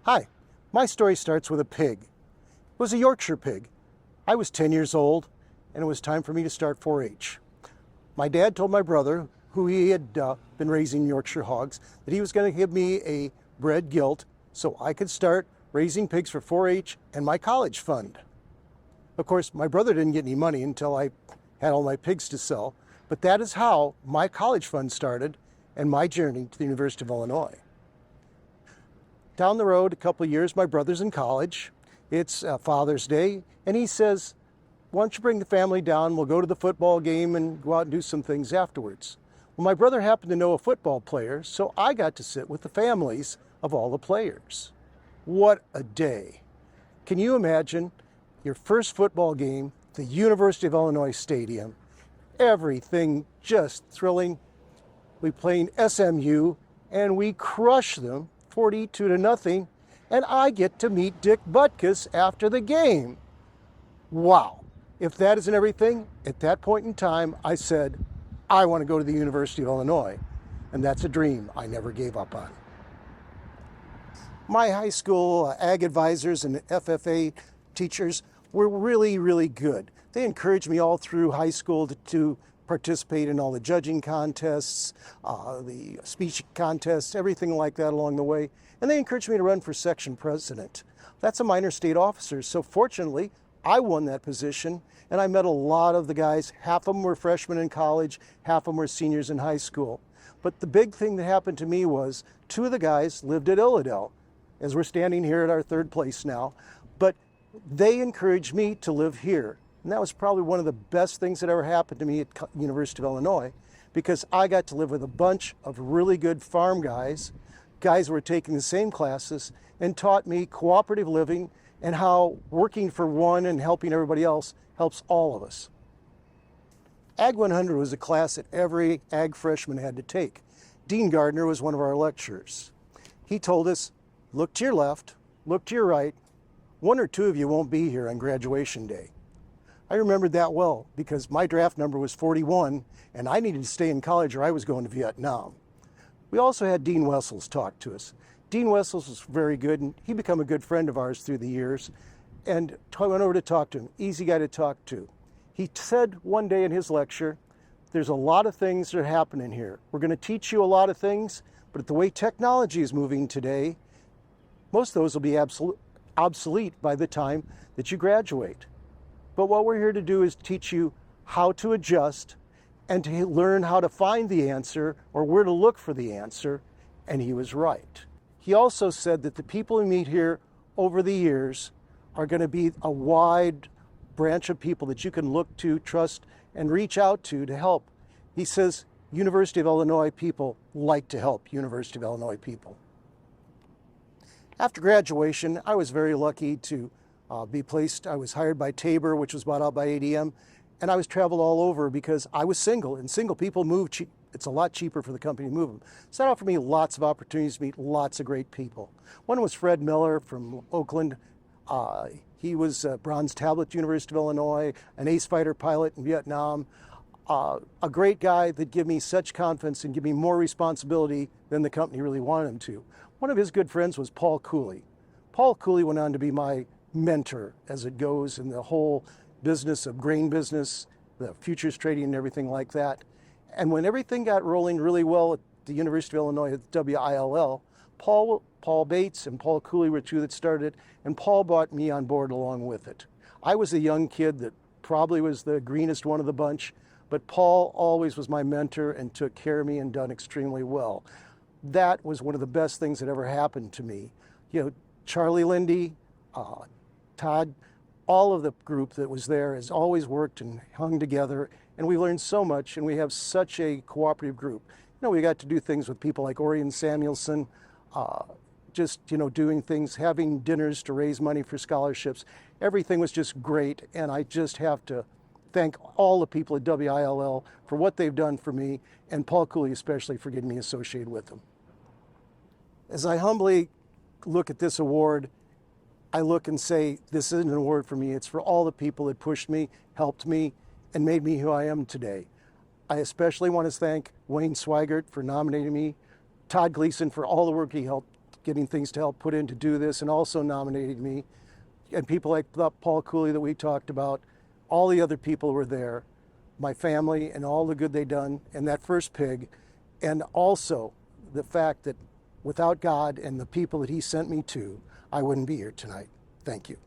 Hi, my story starts with a pig. It was a Yorkshire pig. I was 10 years old, and it was time for me to start 4-H. My dad told my brother, who he had been raising Yorkshire hogs, that he was going to give me a bred gilt so I could start raising pigs for 4-H and my college fund. Of course, my brother didn't get any money until I had all my pigs to sell, but that is how my college fund started and my journey to the University of Illinois. Down the road, a couple of years, my brother's in college. It's Father's Day, and he says, why don't you bring the family down? We'll go to the football game and go out and do some things afterwards. Well, my brother happened to know a football player, so I got to sit with the families of all the players. What a day. Can you imagine your first football game, the University of Illinois Stadium, everything just thrilling. We played SMU, and we crushed them 42-0, and I get to meet Dick Butkus after the game. Wow. If that isn't everything, at that point in time, I said, I want to go to the University of Illinois, and that's a dream I never gave up on. My high school ag advisors and FFA teachers were really, really good. They encouraged me all through high school to participate in all the judging contests, the speech contests, everything like that along the way. And they encouraged me to run for section president. That's a minor state officer. So fortunately, I won that position, and I met a lot of the guys. Half of them were freshmen in college, half of them were seniors in high school. But the big thing that happened to me was 2 of the guys lived at Illidale, as we're standing here at our 3rd place now. But they encouraged me to live here. And that was probably one of the best things that ever happened to me at University of Illinois, because I got to live with a bunch of really good farm guys who were taking the same classes and taught me cooperative living and how working for one and helping everybody else helps all of us. Ag 100 was a class that every ag freshman had to take. Dean Gardner was one of our lecturers. He told us, look to your left, look to your right. 1 or 2 of you won't be here on graduation day. I remembered that well because my draft number was 41 and I needed to stay in college or I was going to Vietnam. We also had Dean Wessels talk to us. Dean Wessels was very good, and he became a good friend of ours through the years, and I went over to talk to him. Easy guy to talk to. He said one day in his lecture, there's a lot of things that are happening here. We're going to teach you a lot of things, but the way technology is moving today, most of those will be obsolete by the time that you graduate. But what we're here to do is teach you how to adjust and to learn how to find the answer or where to look for the answer, and he was right. He also said that the people we meet here over the years are going to be a wide branch of people that you can look to, trust, and reach out to help. He says University of Illinois people like to help University of Illinois people. After graduation, I was very lucky to be placed. I was hired by Tabor, which was bought out by ADM, and I was traveled all over because I was single, and single people move cheap. It's a lot cheaper for the company to move them. So that offered me lots of opportunities to meet lots of great people. One was Fred Miller from Oakland. He was a bronze tablet at University of Illinois, an ace fighter pilot in Vietnam. A great guy that gave me such confidence and gave me more responsibility than the company really wanted him to. One of his good friends was Paul Cooley. Paul Cooley went on to be my mentor as it goes in the whole business of grain business, the futures trading and everything like that. And when everything got rolling really well at the University of Illinois at WILL, Paul Bates and Paul Cooley were 2 that started, and Paul brought me on board along with it. I was a young kid that probably was the greenest one of the bunch, but Paul always was my mentor and took care of me and done extremely well. That was one of the best things that ever happened to me. You know, Charlie Lindy, Todd, all of the group that was there has always worked and hung together, and we learned so much, and we have such a cooperative group. You know, we got to do things with people like Orion Samuelson, doing things, having dinners to raise money for scholarships. Everything was just great, and I just have to thank all the people at WILL for what they've done for me, and Paul Cooley especially for getting me associated with them. As I humbly look at this award, I look and say, this isn't an award for me, it's for all the people that pushed me, helped me, and made me who I am today. I especially want to thank Wayne Swigert for nominating me, Todd Gleason for all the work he helped getting things to help put in to do this, and also nominating me. And people like Paul Cooley that we talked about, all the other people were there, my family and all the good they done, and that first pig, and also the fact that without God and the people that he sent me to, I wouldn't be here tonight. Thank you.